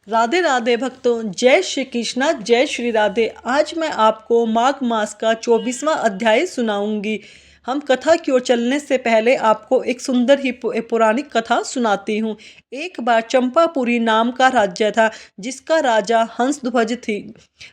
राधे राधे भक्तों, जय श्री कृष्णा, जय श्री राधे। आज मैं आपको माघ मास का 24वां अध्याय सुनाऊंगी। हम कथा की ओर चलने से पहले आपको एक सुंदर ही पौराणिक कथा सुनाती हूँ। एक बार चंपापुरी नाम का राज्य था, जिसका राजा हंसध्वज थी।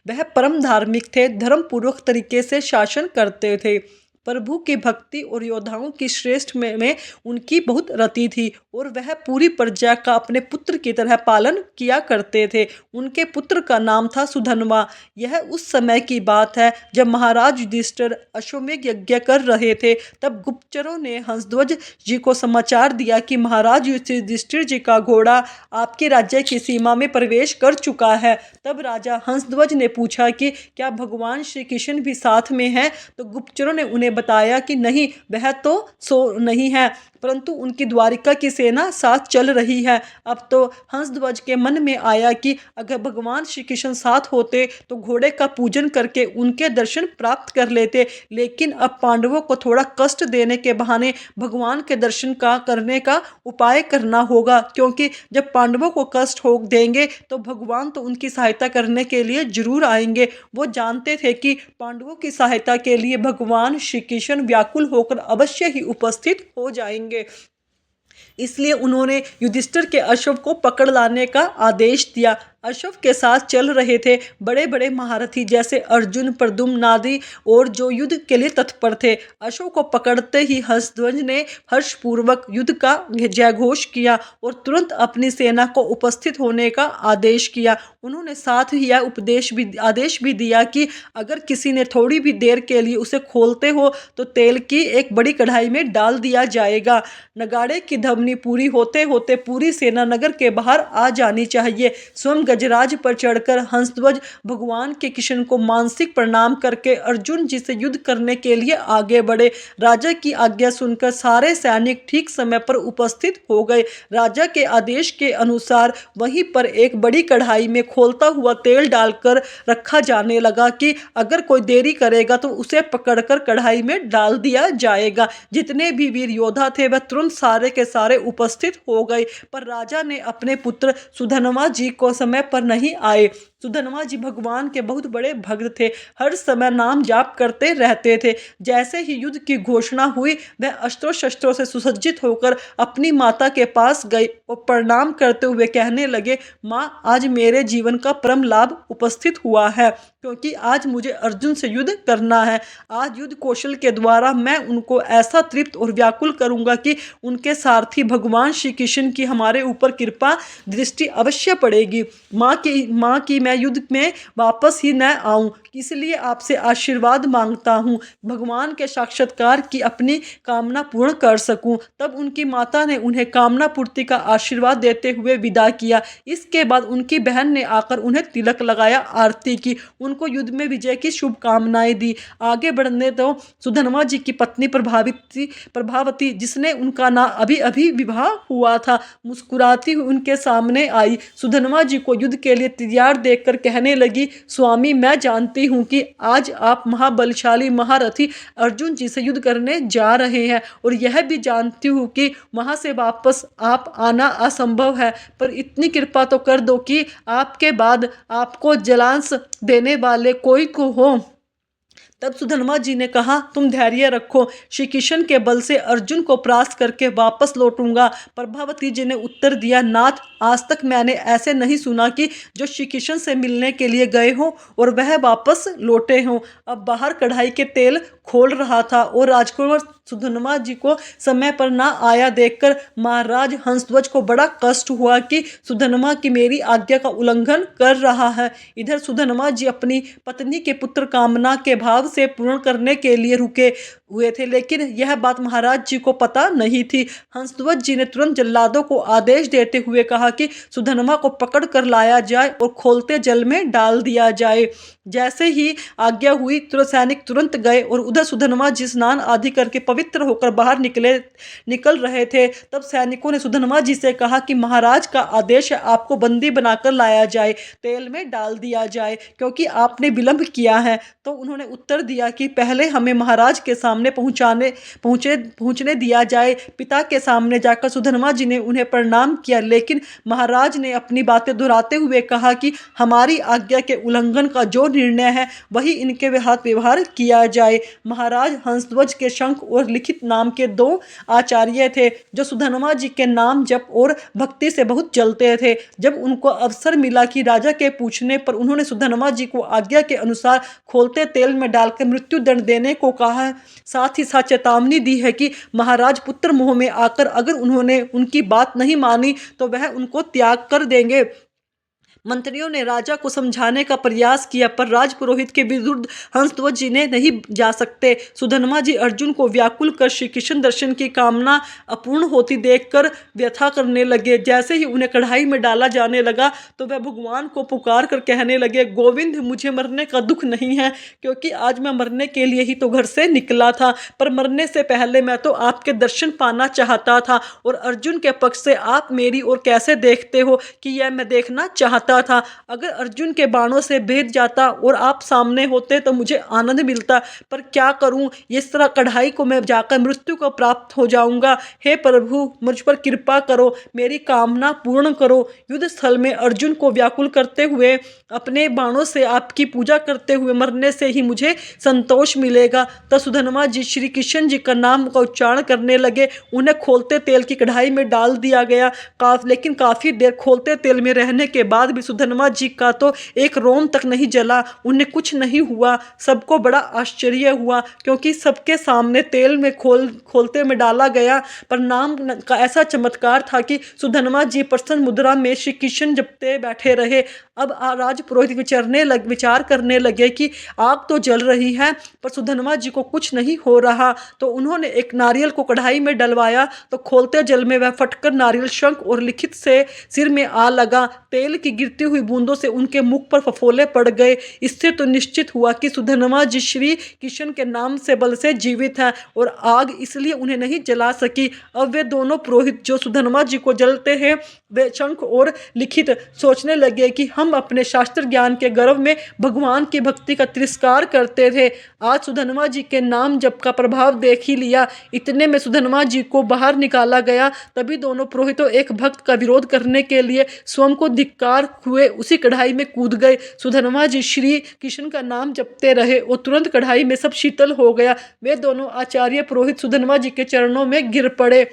वह परम धार्मिक थे, धर्म पूर्वक तरीके से शासन करते थे। प्रभु की भक्ति और योद्धाओं की श्रेष्ठ में उनकी बहुत रति थी और वह पूरी प्रजा का अपने पुत्र की तरह पालन किया करते थे। उनके पुत्र का नाम था सुधन्वा। यह उस समय की बात है जब महाराज युधिष्ठिर अश्वमेध यज्ञ कर रहे थे। तब गुप्तचरों ने हंसध्वज जी को समाचार दिया कि महाराज युधिष्ठिर जी का घोड़ा आपके राज्य की सीमा में प्रवेश कर चुका है। तब राजा हंसध्वज ने पूछा कि क्या भगवान श्री कृष्ण भी साथ में हैं? तो गुप्तचरों ने उन्हें बताया कि नहीं, वह तो सो नहीं है, परंतु उनकी द्वारिका की सेना साथ चल रही है। अब तो हंसध्वज के मन में आया कि अगर भगवान श्री कृष्ण साथ होते तो घोड़े का पूजन करके उनके दर्शन प्राप्त कर लेते, लेकिन अब पांडवों को थोड़ा कष्ट देने के बहाने भगवान के दर्शन का करने का उपाय करना होगा, क्योंकि जब पांडवों को कष्ट हो देंगे तो भगवान तो उनकी सहायता करने के लिए जरूर आएंगे। वो जानते थे कि पांडवों की सहायता के लिए भगवान श्री कृष्ण व्याकुल होकर अवश्य ही उपस्थित हो जाएंगे। इसलिए उन्होंने युधिष्ठिर के अश्व को पकड़ लाने का आदेश दिया। अश्व के साथ चल रहे थे बड़े बड़े महारथी जैसे अर्जुन, प्रद्युम्न आदि, और जो युद्ध के लिए तत्पर थे। अश्व को पकड़ते ही हंसध्वज ने हर्षपूर्वक युद्ध का जयघोष किया और तुरंत अपनी सेना को उपस्थित होने का आदेश किया। उन्होंने साथ ही यह आदेश भी दिया कि अगर किसी ने थोड़ी भी देर के लिए उसे खोलते हो तो तेल की एक बड़ी कढ़ाई में डाल दिया जाएगा। नगाड़े की ध्वनि पूरी होते होते पूरी सेना नगर के बाहर आ जानी चाहिए। स्वयं गजराज पर चढ़कर हंसध्वज भगवान के कृष्ण को मानसिक प्रणाम करके अर्जुन जी से युद्ध करने के लिए आगे बढ़े। राजा की आज्ञा सुनकर सारे सैनिक ठीक समय पर उपस्थित हो गए। राजा के आदेश के अनुसार वहीं पर एक बड़ी कढ़ाई में खोलता हुआ तेल डालकर रखा जाने लगा कि अगर कोई देरी करेगा तो उसे पकड़कर कढ़ाई में डाल दिया जाएगा। जितने भी वीर योद्धा थे वह तुरंत सारे के सारे उपस्थित हो गए, पर राजा ने अपने पुत्र सुधन्वा जी को समय पर नहीं आए। सुधन्वा जी भगवान के बहुत बड़े भक्त थे, हर समय नाम जाप करते रहते थे। जैसे ही युद्ध की घोषणा हुई वह अस्त्रों शस्त्रों से सुसज्जित होकर अपनी माता के पास गए और प्रणाम करते हुए कहने लगे, माँ, आज मेरे जीवन का परम लाभ उपस्थित हुआ है, क्योंकि आज मुझे अर्जुन से युद्ध करना है। आज युद्ध कौशल के द्वारा मैं उनको ऐसा तृप्त और व्याकुल करूंगा कि उनके सारथी भगवान श्री कृष्ण की हमारे ऊपर कृपा दृष्टि अवश्य पड़ेगी। माँ की मैं युद्ध में वापस ही न आऊं, इसलिए आपसे आशीर्वाद मांगता हूँ, भगवान के साक्षात्कार की अपनी कामना पूर्ण कर सकूं। तब उनकी माता ने उन्हें कामना पूर्ति का आशीर्वाद देते हुए विदा किया। इसके बाद उनकी बहन ने आकर उन्हें तिलक लगाया, आरती की, उनको युद्ध में विजय की शुभकामनाएं दी। आगे बढ़ने तो सुधन्वा जी की पत्नी प्रभावती, जिसने उनका ना अभी अभी विवाह हुआ था, मुस्कुराती हुई उनके सामने आई। सुधन्वा जी को युद्ध के लिए तैयार देखकर कहने लगी, स्वामी, मैं जानती हूँ कि आज आप महाबलशाली महारथी अर्जुन जी से युद्ध करने जा रहे हैं, और यह भी जानती हूँ कि वहां से वापस आप आना असंभव है, पर इतनी कृपा तो कर दो कि आपके बाद आपको जलांश देने वाले कोई को हो। तब सुधन्वा जी ने कहा, तुम धैर्य रखो, श्री कृष्ण के बल से अर्जुन को परास्त करके वापस लौटूंगा। प्रभावती जी ने उत्तर दिया, नाथ, आज तक मैंने ऐसे नहीं सुना कि जो श्री कृष्ण से मिलने के लिए गए हों और वह वापस लौटे हों। अब बाहर कढ़ाई के तेल खोल रहा था और राजकुमार सुधन्वा जी को समय पर ना आया देखकर महाराज हंसध्वज को बड़ा कष्ट हुआ कि सुधन्वा की मेरी आज्ञा का उल्लंघन कर रहा है। इधर सुधन्वा जी अपनी पत्नी के पुत्र कामना के भाव से पूर्ण करने के लिए रुके हुए थे, लेकिन यह बात महाराज जी को पता नहीं थी। हंसध्वज जी ने तुरंत जल्लादों को आदेश देते हुए कहा कि सुधन्वा को पकड़ कर लाया जाए और खोलते जल में डाल दिया जाए। जैसे ही आज्ञा हुई सैनिक तुरंत गए और उधर सुधन्वा जी स्नान आदि करके पवित्र होकर बाहर निकल रहे थे। तब सैनिकों ने सुधन्वा जी से कहा कि महाराज का आदेश है, आपको बंदी बनाकर लाया जाए, तेल में डाल दिया जाए, क्योंकि आपने विलंब किया है। तो उन्होंने उत्तर दिया कि पहले हमें महाराज के सामने पहुंचने दिया जाए। पिता के सामने जाकर सुधन्वा जी ने उन्हें प्रणाम किया, लेकिन महाराज ने अपनी बातें दोहराते हुए कहा कि हमारी आज्ञा के उल्लंघन का जो निर्णय है वही इनके हाथ व्यवहार किया जाए। महाराज हंसध्वज के शंख और लिखित नाम के 2 आचार्य थे, जो सुधन्वा जी के नाम जप और भक्ति से बहुत जलते थे। जब उनको अवसर मिला कि राजा के पूछने पर उन्होंने सुधन्वा जी को आज्ञा के अनुसार खोलते तेल में डालकर मृत्यु दंड देने को कहा, साथ ही साथ चेतावनी दी है कि महाराज पुत्र मोह में आकर अगर उन्होंने उनकी बात नहीं मानी तो वह उनको त्याग कर देंगे। मंत्रियों ने राजा को समझाने का प्रयास किया, पर राजपुरोहित के विरुद्ध हंसध्वज जी ने नहीं जा सकते। सुधन्वा जी अर्जुन को व्याकुल कर श्री कृष्ण दर्शन की कामना अपूर्ण होती देखकर व्यथा करने लगे। जैसे ही उन्हें कढ़ाई में डाला जाने लगा तो वह भगवान को पुकार कर कहने लगे, गोविंद, मुझे मरने का दुख नहीं है, क्योंकि आज मैं मरने के लिए ही तो घर से निकला था, पर मरने से पहले मैं तो आपके दर्शन पाना चाहता था। और अर्जुन के पक्ष से आप मेरी ओर कैसे देखते हो कि यह मैं देखना चाहता था। अगर अर्जुन के बाणों से भेद जाता और आप सामने होते तो मुझे आनंद मिलता, पर क्या करूं, इस तरह कढ़ाई को मैं जाकर मृत्यु को प्राप्त हो जाऊंगा। हे प्रभु, मुझ पर कृपा करो, मेरी कामना पूर्ण करो। युद्ध स्थल में अर्जुन को व्याकुल करते हुए, अपने बाणों से आपकी पूजा करते हुए मरने से ही मुझे संतोष मिलेगा। तब सुधन्वा जी श्री कृष्ण जी का नाम का उच्चारण करने लगे। उन्हें खोलते तेल की कढ़ाई में डाल दिया गया। लेकिन काफी देर खोलते तेल में रहने के बाद भी सुधन्वा जी का तो एक रोम तक नहीं जला, उन्हें कुछ नहीं हुआ। सबको बड़ा आश्चर्य हुआ, क्योंकि सबके सामने तेल में खोलते में डाला गया पर नाम का ऐसा चमत्कार था कि सुधन्वा जी प्रसन्न मुद्रा में श्री कृष्ण जपते बैठे रहे। अब राजपुरोहित विचार करने लगे कि आग तो जल रही है पर सुधन्वा जी को कुछ नहीं हो रहा। तो उन्होंने एक नारियल को कढ़ाई में डलवाया, तो खोलते जल में वह फटकर नारियल शंख और लिखित से सिर में आ लगा। तेल की गिरती हुई बूंदों से उनके मुख पर फफोले पड़ गए। इससे तो निश्चित हुआ कि सुधन्वा जी श्री कृष्ण के नाम से बल से जीवित हैं और आग इसलिए उन्हें नहीं जला सकी। अब वे दोनों पुरोहित जो सुधन्वा जी को जलते हैं, वे शंख और लिखित सोचने लगे कि हम अपने शास्त्र ज्ञान के गर्व में भगवान की भक्ति का तिरस्कार करते थे। आज सुधन्वा जी के नाम जप का प्रभाव देख ही लिया। इतने में सुधन्वा जी को बाहर निकाला गया। तभी दोनों पुरोहितों एक भक्त का विरोध करने के लिए स्वयं को धिक्कार हुए उसी कढ़ाई में कूद गए। सुधन्वा जी श्री कृष्ण का नाम जपते रहे और तुरंत कढ़ाई में सब शीतल हो गया। वे दोनों आचार्य पुरोहित सुधन्वा जी के चरणों में गिर पड़े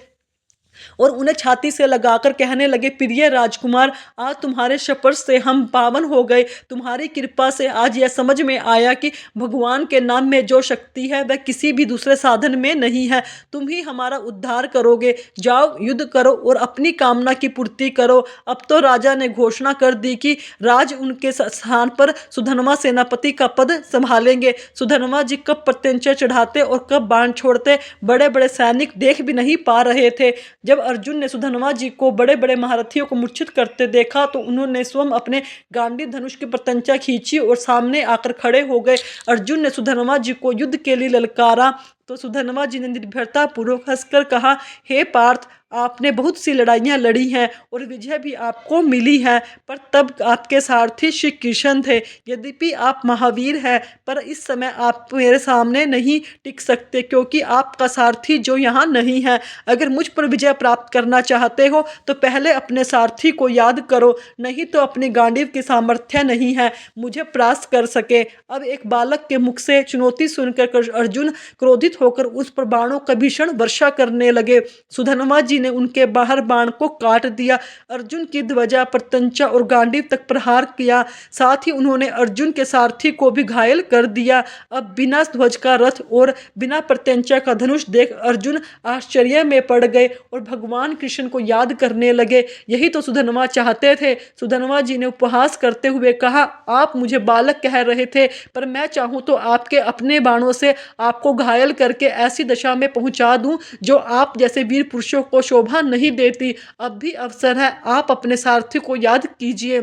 और उन्हें छाती से लगाकर कहने लगे, प्रिय राजकुमार, आज तुम्हारे स्पर्श से हम पावन हो गए। तुम्हारी कृपा से आज यह समझ में आया कि भगवान के नाम में जो शक्ति है वह किसी भी दूसरे साधन में नहीं है। तुम ही हमारा उद्धार करोगे। जाओ, युद्ध करो और अपनी कामना की पूर्ति करो। अब तो राजा ने घोषणा कर दी कि राज उनके स्थान पर सुधन्वा सेनापति का पद संभालेंगे। सुधन्वा जी कब प्रत्यंचा चढ़ाते और कब बाण छोड़ते, बड़े बड़े सैनिक देख भी नहीं पा रहे थे। जब अर्जुन ने सुधन्वा जी को बड़े बड़े महारथियों को मूर्छित करते देखा तो उन्होंने स्वयं अपने गांडीव धनुष की प्रत्यंचा खींची और सामने आकर खड़े हो गए। अर्जुन ने सुधन्वा जी को युद्ध के लिए ललकारा तो सुधन्वा जी ने निर्भयता पूर्वक हंसकर कहा, हे पार्थ, आपने बहुत सी लड़ाइयाँ लड़ी हैं और विजय भी आपको मिली है, पर तब आपके सारथी श्री कृष्ण थे। यद्यपि आप महावीर हैं, पर इस समय आप मेरे सामने नहीं टिक सकते, क्योंकि आपका सारथी जो यहाँ नहीं है। अगर मुझ पर विजय प्राप्त करना चाहते हो तो पहले अपने सारथी को याद करो, नहीं तो अपनी गांडीव की सामर्थ्य नहीं है मुझे परास्त कर सके। अब एक बालक के मुख से चुनौती सुनकर अर्जुन क्रोधित होकर उस पर बाणों का भीषण वर्षा करने लगे। सुधन्वा जी ने उनके बाहर बाण को काट दिया। अर्जुन की ध्वजा, प्रत्यंचा और गांडीव तक प्रहार किया। साथ ही उन्होंने अर्जुन के सारथी को भी घायल कर दिया। अब बिना ध्वज का रथ और बिना प्रत्यंचा का धनुष देख अर्जुन आश्चर्य में पड़ गए और भगवान कृष्ण को याद करने लगे। यही तो सुधन्वा चाहते थे। सुधन्वा जी ने उपहास करते हुए कहा, आप मुझे बालक कह रहे थे, पर मैं चाहूं तो आपके अपने बाणों से आपको घायल करके ऐसी दशा में पहुंचा दूं जो आप जैसे वीर पुरुषों को शोभा नहीं देती। अब भी अवसर है, आप अपने सारथी को याद कीजिए।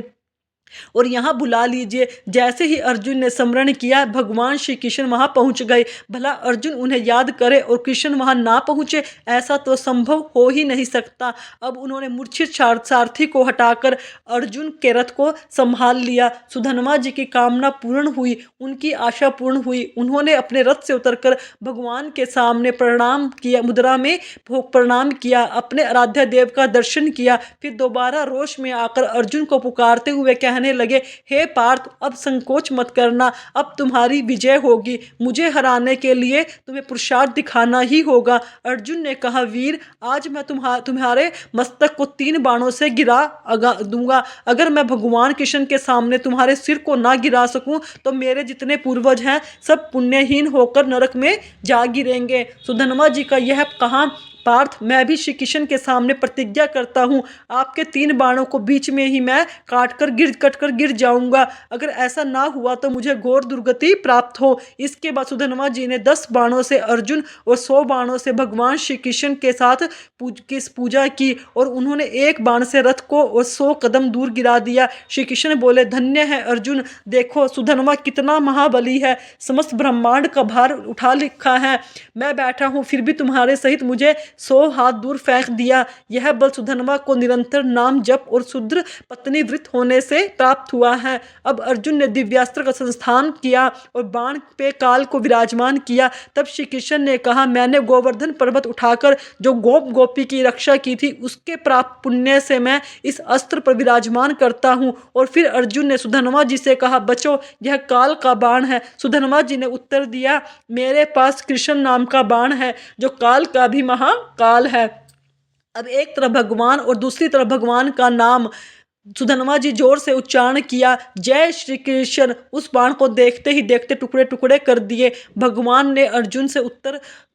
और यहाँ बुला लीजिए। जैसे ही अर्जुन ने स्मरण किया, भगवान श्री कृष्ण वहाँ पहुँच गए। भला अर्जुन उन्हें याद करे और कृष्ण वहाँ ना पहुँचे, ऐसा तो संभव हो ही नहीं सकता। अब उन्होंने मूर्छित सारथी को हटाकर अर्जुन के रथ को संभाल लिया। सुधन्वा जी की कामना पूर्ण हुई, उनकी आशा पूर्ण हुई। उन्होंने अपने रथ से उतरकर भगवान के सामने प्रणाम किया, मुद्रा में प्रणाम किया, अपने आराध्य देव का दर्शन किया। फिर दोबारा रोष में आकर अर्जुन को पुकारते हुए कहने लगे, हे पार्थ, अब संकोच मत करना, अब तुम्हारी विजय होगी। मुझे हराने के लिए तुम्हें पुरुषार्थ दिखाना ही होगा। अर्जुन ने कहा, वीर, आज मैं तुम्हारे मस्तक को 3 बाणों से गिरा दूंगा। अगर मैं भगवान कृष्ण के सामने तुम्हारे सिर को ना गिरा सकूं तो मेरे जितने पूर्वज हैं सब पुण्यहीन होकर नरक में जा गिरेंगे। सुधन्वा जी का यह कहा, पार्थ, मैं भी श्री कृष्ण के सामने प्रतिज्ञा करता हूँ, आपके 3 बाणों को बीच में ही मैं कटकर गिर जाऊंगा। अगर ऐसा ना हुआ तो मुझे घोर दुर्गति प्राप्त हो। इसके बाद सुधन्वा जी ने 10 बाणों से अर्जुन और 100 बाणों से भगवान श्री कृष्ण के साथ पूजा की और उन्होंने 1 बाण से रथ को और 100 कदम दूर गिरा दिया। श्री कृष्ण बोले, धन्य है अर्जुन, देखो सुधन्वा कितना महाबली है, समस्त ब्रह्मांड का भार उठा लिखा है। मैं बैठा हूँ फिर भी तुम्हारे सहित मुझे 100 हाथ दूर फेंक दिया। यह बल सुधन्वा को निरंतर नाम जप और शुद्र पत्नी व्रत होने से प्राप्त हुआ है। अब अर्जुन ने दिव्यास्त्र का संस्थान किया और बाण पे काल को विराजमान किया। तब श्री कृष्ण ने कहा, मैंने गोवर्धन पर्वत उठाकर जो गोपी की रक्षा की थी, उसके प्राप्त पुण्य से मैं इस अस्त्र पर विराजमान करता हूँ। और फिर अर्जुन ने सुधन्वा जी से कहा, बचो, यह काल का बाण है। सुधन्वा जी ने उत्तर दिया, मेरे पास कृष्ण नाम का बाण है जो काल का भी महाकाल है। अब एक तरफ भगवान और दूसरी तरफ भगवान का नाम सुधन्वा जी जोर से उच्चारण किया, जय श्री कृष्ण। उस बाण को देखते ही देखते टुकड़े टुकड़े कर दिए। भगवान ने अर्जुन से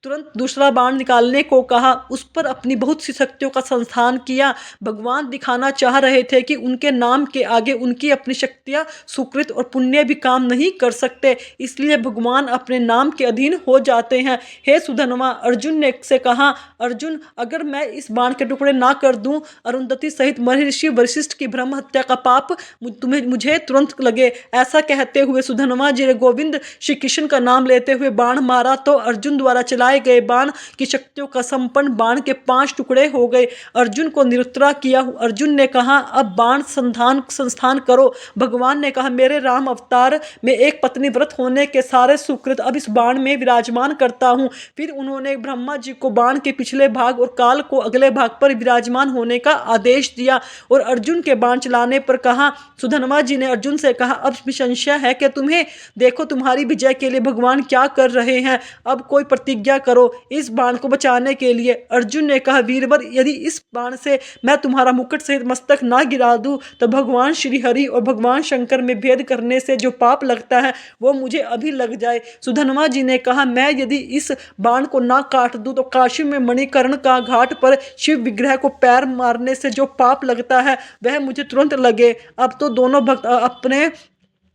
तुरंत दूसरा बाण निकालने को कहा। उस पर अपनी बहुत सी शक्तियों का संस्थान किया। भगवान दिखाना चाह रहे थे कि उनके नाम के आगे उनकी अपनी शक्तियाँ, सुकृत और पुण्य भी काम नहीं कर सकते, इसलिए भगवान अपने नाम के अधीन हो जाते हैं। हे सुधन्वा, अर्जुन ने से कहा, अर्जुन, अगर मैं इस बाण के टुकड़े ना कर दूं, अरुंधति सहित महर्षि वशिष्ठ की ब्रह्म हत्या का पाप मुझे तुरंत लगे। ऐसा कहते हुए सुधन्वा जी ने गोविंद श्री कृष्ण का नाम लेते हुए बाण मारा तो अर्जुन द्वारा चलाए गए बाण की शक्तियों का संपन्न बाण के 5 टुकड़े हो गए। अर्जुन को निरुत्तरा किया। अर्जुन ने कहा, अब बाण संस्थान करो। भगवान ने कहा, मेरे राम अवतार में एक पत्नी व्रत होने के सारे सुकृत अब इस बाण में विराजमान करता हूँ। फिर उन्होंने ब्रह्मा जी को बाण के पिछले भाग और काल को अगले भाग पर विराजमान होने का आदेश दिया और अर्जुन के बाण चलाने पर कहा। सुधन्वा जी ने अर्जुन से कहा, अब भी संशय है कि तुम्हें? देखो तुम्हारी विजय के लिए भगवान क्या कर रहे हैं, अब कोई प्रतिज्ञा करो इस बाण को बचाने के लिए। अर्जुन ने कहा, वीरवर, यदि इस बाण से मैं तुम्हारा मुकुट सहित मस्तक ना गिरा दूं तो भगवान श्री हरि और भगवान शंकर में भेद करने से जो पाप लगता है वो मुझे अभी लग जाए। सुधन्वा जी ने कहा, मैं यदि इस बाण को ना काट दूं तो काशी में मणिकर्ण का घाट पर शिव विग्रह को पैर मारने से जो पाप लगता है वह मुझे तुरंत लगे। अब तो दोनों भक्त अपने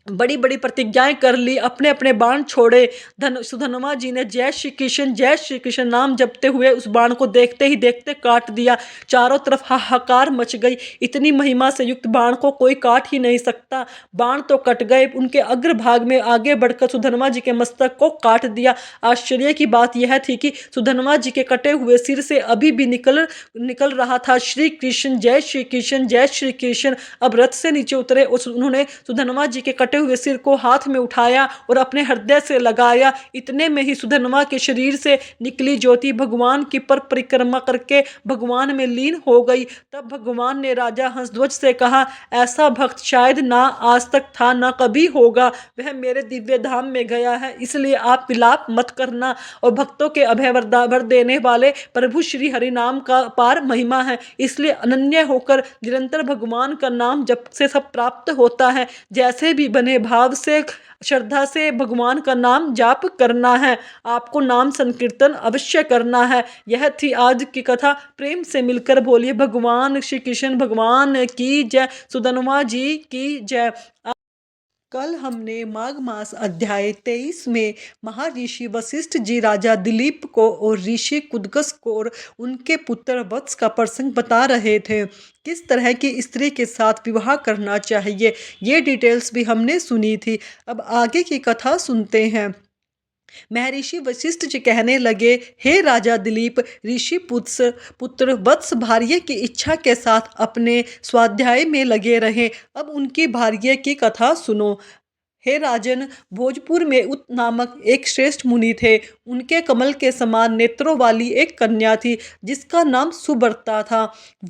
बड़ी बड़ी प्रतिज्ञाएं कर ली, अपने अपने बाण छोड़े। सुधन्वा जी ने जय श्री कृष्ण नाम जपते हुए उस बाण को देखते ही देखते काट दिया। चारों तरफ हाहाकार मच गई। इतनी महिमा से युक्त बाण को कोई काट ही नहीं सकता। बाण तो कट गए, उनके अग्रभाग में आगे बढ़कर सुधन्वा जी के मस्तक को काट दिया। आश्चर्य की बात यह थी कि सुधन्वा जी के कटे हुए सिर से अभी भी निकल रहा था, श्री कृष्ण, जय श्री कृष्ण, जय श्री कृष्ण। अब रथ से नीचे उतरे और उन्होंने सुधन्वा जी के कटे हुए सिर को हाथ में उठाया और अपने हृदय से लगाया। इतने में ही सुधन्वा के शरीर से निकली ज्योति भगवान की परिक्रमा करके भगवान में लीन हो गई। तब भगवान ने राजा हंसध्वज से कहा, ऐसा भक्त शायद ना आज तक था ना कभी होगा, वह मेरे दिव्य धाम में गया है, इसलिए आप विलाप मत करना। और भक्तों के अभय वर देने वाले प्रभु श्री हरि नाम का पार महिमा है, इसलिए अनन्य होकर निरंतर भगवान का नाम जप से सब प्राप्त होता है। जैसे भी बने भाव से, श्रद्धा से भगवान का नाम जाप करना है। आपको नाम संकीर्तन अवश्य करना है। यह थी आज की कथा। प्रेम से मिलकर बोलिए भगवान श्री कृष्ण भगवान की जय, सुधन्वा जी की जय। कल हमने माघ मास अध्याय 23 में महर्षि वशिष्ठ जी राजा दिलीप को और ऋषि कुदगस को और उनके पुत्र वत्स का प्रसंग बता रहे थे। किस तरह की स्त्री के साथ विवाह करना चाहिए, ये डिटेल्स भी हमने सुनी थी। अब आगे की कथा सुनते हैं। महर्षि वशिष्ठ जी कहने लगे, हे राजा दिलीप, ऋषि पुत्र वत्स भार्य की इच्छा के साथ अपने स्वाध्याय में लगे रहे। अब उनकी भार्य की कथा सुनो। हे राजन, भोजपुर में उत नामक एक श्रेष्ठ मुनि थे। उनके कमल के समान नेत्रों वाली एक कन्या थी जिसका नाम सुबर्ता था।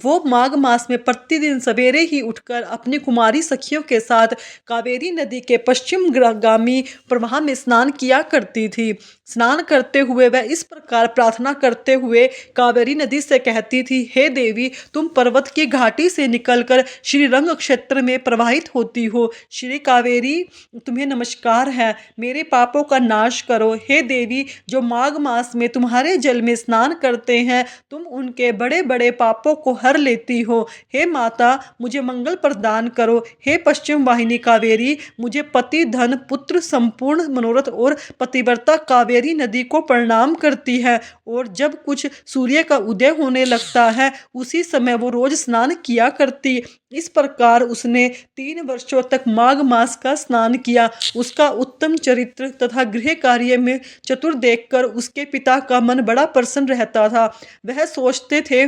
वो माघ मास में प्रतिदिन सवेरे ही उठकर अपनी कुमारी सखियों के साथ कावेरी नदी के पश्चिम गामी प्रवाह में स्नान किया करती थी। स्नान करते हुए वह इस प्रकार प्रार्थना करते हुए कावेरी नदी से कहती थी, हे देवी, तुम पर्वत की घाटी से निकलकर श्रीरंग क्षेत्र में प्रवाहित होती हो। श्री कावेरी, तुम्हें नमस्कार है। मेरे पापों का नाश करो। हे देवी, जो माघ मास में तुम्हारे जल में स्नान करते हैं, तुम उनके बड़े बड़े पापों को हर लेती हो। हे माता, मुझे मंगल प्रदान करो। हे पश्चिम वाहिनी कावेरी, मुझे पति, धन, पुत्र, संपूर्ण मनोरथ और पतिव्रता कावेरी नदी को प्रणाम करती है। और जब कुछ सूर्य का उदय होने लगता है, उसी समय वो रोज स्नान किया करती। इस प्रकार उसने 3 वर्षों तक माघ मास का स्नान किया। उसका उत्तम चरित्र तथा गृह कार्य में चतुर देखकर उसके पिता का मन बड़ा प्रसन्न रहता था। वह सोचते थे,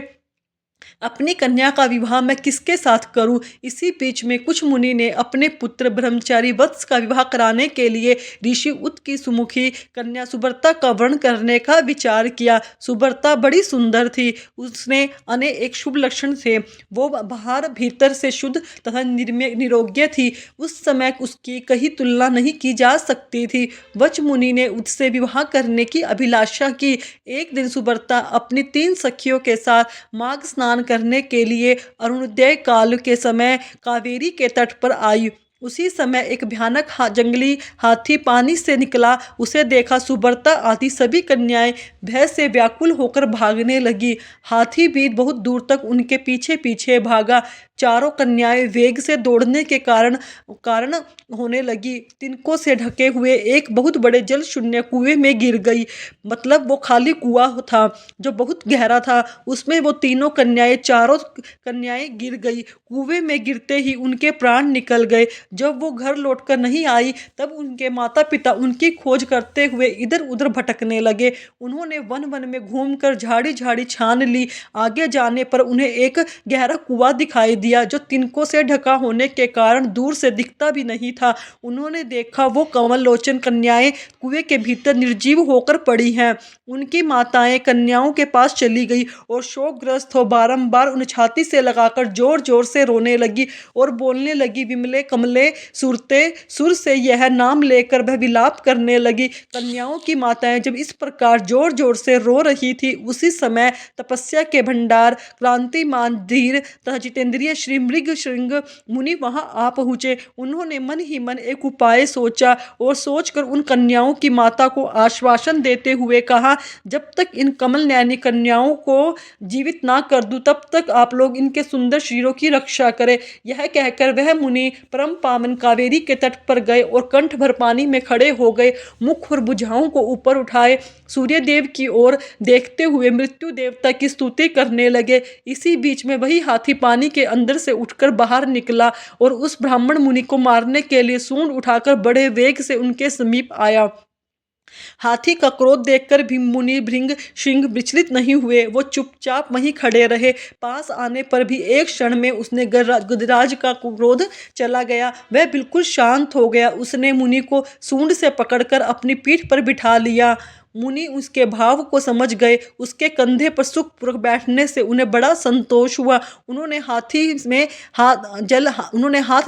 अपनी कन्या का विवाह मैं किसके साथ करूं। इसी बीच में कुछ मुनि ने अपने पुत्र ब्रह्मचारी वत्स का विवाह कराने के लिए ऋषि उत की सुमुखी कन्या सुबर्ता का वर्ण करने का विचार किया। सुबर्ता बड़ी सुंदर थी। उसने अनेक शुभ लक्षण थे। वो बाहर भीतर से शुद्ध तथा निरोग्य थी। उस समय उसकी कहीं तुलना नहीं की जा सकती थी। वच मुनि ने उससे विवाह करने की अभिलाषा की। एक दिन सुबर्ता अपनी 3 सखियों के साथ माघ स्नान करने के लिए अरुणोदय काल के समय कावेरी के तट पर आई। उसी समय एक भयानक जंगली हाथी पानी से निकला। उसे देखा सुबर्ता आदि सभी कन्याएं भय से व्याकुल होकर भागने लगी। हाथी भी बहुत दूर तक उनके पीछे पीछे भागा। चारों कन्याएं वेग से दौड़ने के कारण होने लगी। तिनकों से ढके हुए एक बहुत बड़े जल शून्य कुएं में गिर गई। मतलब वो खाली कुआं था जो बहुत गहरा था। उसमें वो तीनों कन्याएं, चारों कन्याएं गिर गई। कुएं में गिरते ही उनके प्राण निकल गए। जब वो घर लौटकर नहीं आई, तब उनके माता पिता उनकी खोज करते हुए इधर उधर भटकने लगे। उन्होंने वन वन में घूमकर झाड़ी झाड़ी छान ली। आगे जाने पर उन्हें एक गहरा कुआं दिखाई दिया जो तिनकों से ढका होने के कारण दूर से दिखता भी नहीं था। उन्होंने देखा वो कमल लोचन कन्याएं कुएं के भीतर निर्जीव होकर पड़ी हैं। उनकी माताएं कन्याओं के पास चली गई और शोकग्रस्त हो बारंबार उन्हें छाती से लगाकर जोर जोर से रोने लगी और बोलने लगी, विमले कमले सुरते, सुर से यह नाम लेकर वह विलाप करने लगी। कन्याओं की माताएं जब इस प्रकार जोर जोर से रो रही थी, उसी समय तपस्या के भंडार क्रांतिमान धीर तथा जितेंद्रिय श्री मृग श्रृंग मुनि वहां आ पहुंचे। उन्होंने मन ही मन एक उपाय सोचा और सोचकर उन कन्याओं की माता को आश्वासन देते हुए कहा, जब तक इन कमल नयनी कन्याओं को जीवित ना कर दूं, तब तक आप लोग इनके सुंदर शरीरों की रक्षा करें। यह कहकर वह मुनि परम पावन कावेरी के तट पर गए और कंठ भर पानी में खड़े हो गए। मुख और भुजाओं को ऊपर उठाए सूर्य देव की ओर देखते हुए मृत्यु देवता की स्तुति करने लगे। इसी बीच में वही हाथी पानी के अंदर से उठकर बाहर निकला और उस ब्राह्मण मुनि को मारने के लिए सूंड उठाकर बड़े वेग से उनके समीप आया। हाथी का क्रोध देखकर भी मुनि भृंग सिंह विचलित नहीं हुए। वो चुपचाप वहीं खड़े रहे। पास आने पर भी एक क्षण में उसने गजराज का क्रोध चला गया। वह बिल्कुल शांत हो गया। उसने मुनि को सूंड से पकड़कर अपनी पीठ पर बिठा लिया। मुनि उसके भाव को समझ गए। उसके कंधे पर सुखपूर्वक बैठने से उन्हें बड़ा संतोष हुआ। उन्होंने हाथ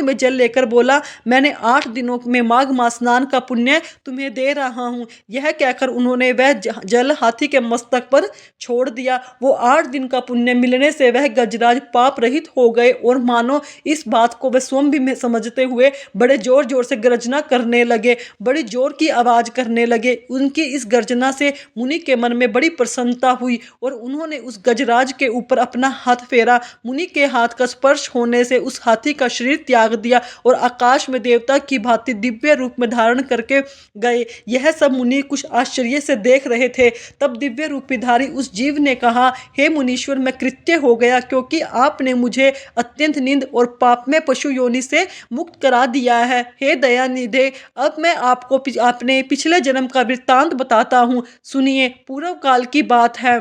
में जल लेकर बोला, मैंने 8 दिनों में माघ मास स्नान का पुण्य तुम्हें दे रहा हूँ। यह कहकर उन्होंने वह जल हाथी के मस्तक पर छोड़ दिया। वो 8 दिन का पुण्य मिलने से वह गजराज पाप रहित हो गए और मानो इस बात को वह स्वयं भी समझते हुए बड़े जोर जोर से गर्जना करने लगे, बड़ी जोर की आवाज करने लगे। उनकी इस गर्जना गर्जना से मुनि के मन में बड़ी प्रसन्नता हुई और उन्होंने उस गजराज के ऊपर अपना हाथ फेरा। मुनि के हाथ का स्पर्श होने से उस हाथी का शरीर त्याग दिया और आकाश में देवता की भांति दिव्य रूप में धारण करके गए। यह सब मुनि कुछ आश्चर्य से देख रहे थे। तब दिव्य रूपीधारी उस जीव ने कहा, हे मुनीश्वर, मैं कृत्य हो गया, क्योंकि आपने मुझे अत्यंत निंद और पाप में पशु योनि से मुक्त करा दिया है। हे दयानिधे, अब मैं आपको अपने पिछले जन्म का वृत्तांत बताता हूँ, सुनिए। पूर्व काल की बात है।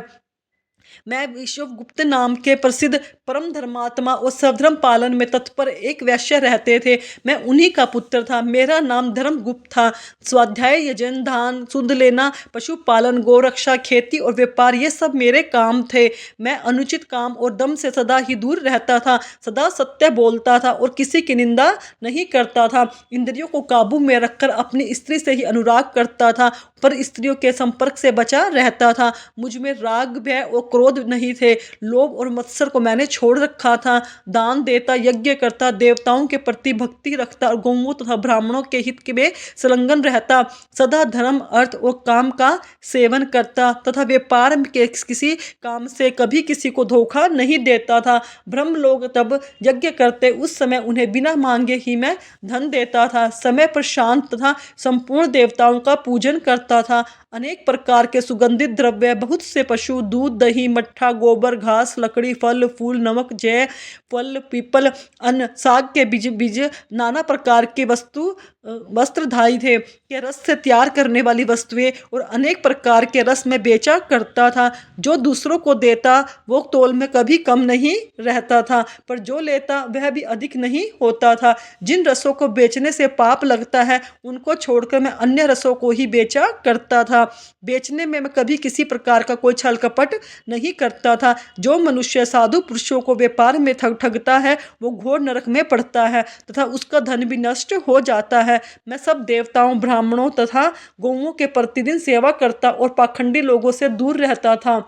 मैं विश्वगुप्त नाम के प्रसिद्ध परम धर्मात्मा और सधर्म पालन में तत्पर एक वैश्य रहते थे। मैं उन्हीं का पुत्र था। मेरा नाम धर्मगुप्त था। स्वाध्याय, यजन, दान, शुद्ध लेना, पशुपालन, गोरक्षा, खेती और व्यापार, ये सब मेरे काम थे। मैं अनुचित काम और दम से सदा ही दूर रहता था, सदा सत्य बोलता था और किसी की निंदा नहीं करता था। इंद्रियों को काबू में रखकर अपनी स्त्री से ही अनुराग करता था, पर स्त्रियों के संपर्क से बचा रहता था। मुझ में राग, भय और क्रोध नहीं थे। लोभ और मत्सर को मैंने छोड़ रखा था। दान देता, यज्ञ करता, देवताओं के प्रति भक्ति रखता और गौओं तथा ब्राह्मणों के हित में संलग्न रहता। सदा धर्म, अर्थ और काम का सेवन करता तथा व्यापार के किसी काम से कभी किसी को धोखा नहीं देता था। ब्रह्म लोग तब यज्ञ करते, उस समय उन्हें बिना मांगे ही मैं धन देता था। समय पर शांत तथा संपूर्ण देवताओं का पूजन करता था। अनेक प्रकार के सुगंधित द्रव्य, बहुत से पशु, दूध, दही, मट्ठा, गोबर, घास, लकड़ी, फल फूल, नमक, जय, फल, पीपल, अन्न, साग के बीज, नाना प्रकार के वस्त्रधारी थे के रस से तैयार करने वाली वस्तुएं और अनेक प्रकार के रस में बेचा करता था। जो दूसरों को देता वो तोल में कभी कम नहीं रहता था, पर जो लेता वह भी अधिक नहीं होता था। जिन रसों को बेचने से पाप लगता है, उनको छोड़कर मैं अन्य रसों को ही बेचा करता था। बेचने में मैं कभी किसी प्रकार का कोई छल कपट नहीं करता था। जो मनुष्य साधु पुरुषों को व्यापार में ठगता है, वो घोर नरक में पड़ता है तथा उसका धन भी नष्ट हो जाता है। मैं सब देवताओं, ब्राह्मणों तथा गौओं के प्रतिदिन सेवा करता और पाखंडी लोगों से दूर रहता था।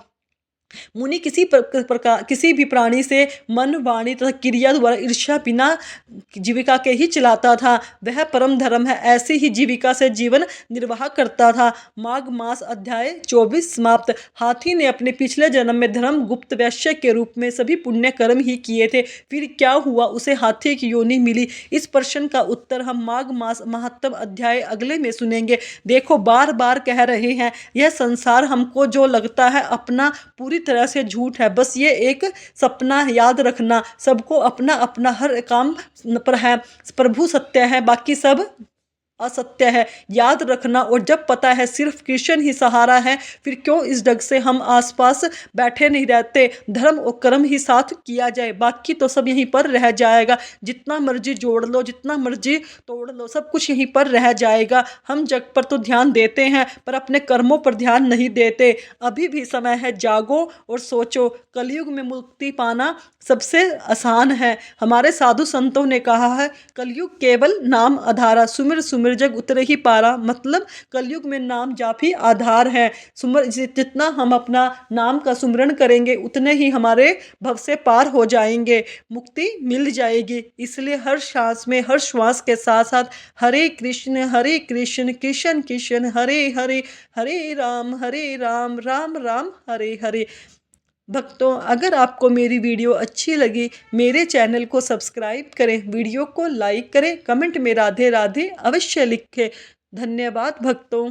मुनि किसी भी प्राणी से मन, वाणी तथा क्रिया द्वारा ईर्ष्या बिना जीविका के ही चलाता था। वह परम धर्म है। ऐसी ही जीविका से जीवन निर्वाह करता था। माघ मास, अध्याय 24 समाप्त। हाथी ने अपने पिछले जन्म में धर्मगुप्त वैश्य के रूप में सभी पुण्य कर्म ही किए थे। फिर क्या हुआ, उसे हाथी की योनि मिली? इस प्रश्न का उत्तर हम माघ मास महात्म अध्याय अगले में सुनेंगे। देखो, बार बार कह रहे हैं, यह संसार हमको जो लगता है अपना, पूरी तरह से झूठ है। बस ये एक सपना, याद रखना। सबको अपना अपना हर काम पर है। प्रभु सत्य है, बाकी सब असत्य है, याद रखना। और जब पता है सिर्फ कृष्ण ही सहारा है, फिर क्यों इस ढंग से हम आसपास बैठे नहीं रहते। धर्म और कर्म ही साथ किया जाए, बाकी तो सब यहीं पर रह जाएगा। जितना मर्जी जोड़ लो, जितना मर्जी तोड़ लो, सब कुछ यहीं पर रह जाएगा। हम जग पर तो ध्यान देते हैं, पर अपने कर्मों पर ध्यान नहीं देते। अभी भी समय है, जागो और सोचो। कलयुग में मुक्ति पाना सबसे आसान है। हमारे साधु संतों ने कहा है, कलयुग केवल नाम आधारा, सुमिर सुमिर जग उतरे ही पारा। मतलब कलयुग में नाम जाप ही आधार है। जितना हम अपना नाम का सुमिरन करेंगे, उतने ही हमारे भव से पार हो जाएंगे, मुक्ति मिल जाएगी। इसलिए हर सांस में, हर श्वास के साथ साथ हरे कृष्ण कृष्ण कृष्ण हरे हरे, हरे राम राम राम हरे हरे। भक्तों, अगर आपको मेरी वीडियो अच्छी लगी, मेरे चैनल को सब्सक्राइब करें, वीडियो को लाइक करें, कमेंट में राधे राधे अवश्य लिखें। धन्यवाद भक्तों।